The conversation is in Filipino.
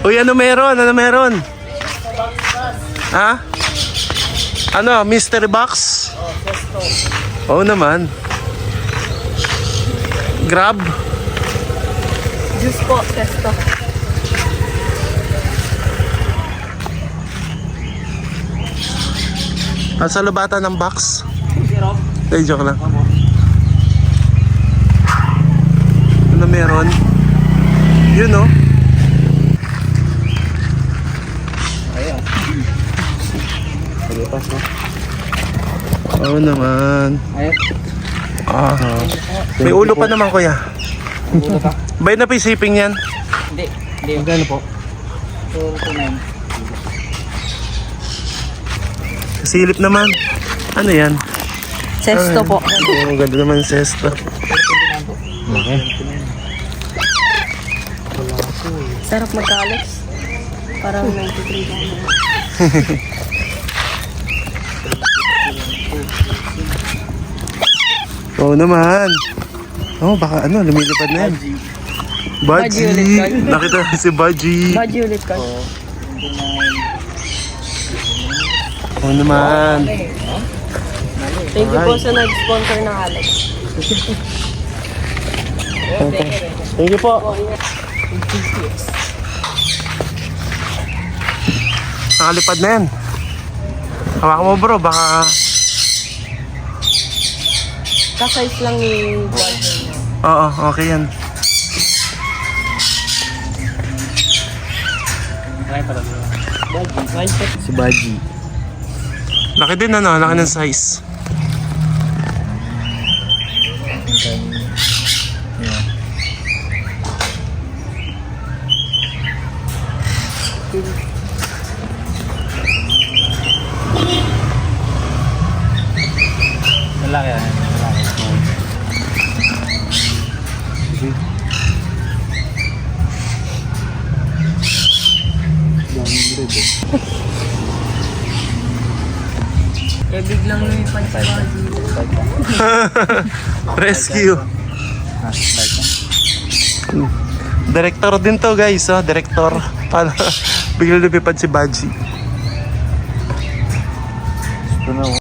Uy, ano meron? Ano meron? Ha? Ano? Mystery box? Oo naman. Grab? Juice po, testo. Sa lubatan ng box? Ay, joke lang. Ano meron? Yun, no? Ayan. Palipas, no? Oo naman. Ayan. Ah. May ulo pa naman, kuya. Ulo ka? Bayad na pa yung shipping yan? Hindi. Hindi. Magkano po? 229. Silip naman. Ano yan? Sesto po. Oo, ganda naman sesto. Okay. Sarap magka-Alex. Parang 93 lang. Oo naman. Oh, baka ano, lumilipad na yan. Baji ulit, Baji! Baji. Nakita na si Baji. Baji ulit ka. Oo naman. Thank you po sa nag-sponsor ng Alex. Thank you po. Nakalipad na yan. Hawakan mo bro, baka... Ka-size lang ni Baji. Oo, okay yan. Si Baji. Laki din ano, laki ng size. Malaki yan. Malaki. Eh, biglang lumipad si Baji. Rescue. Director din to guys, oh. Director. Paano? Bigla lumipad si Baji.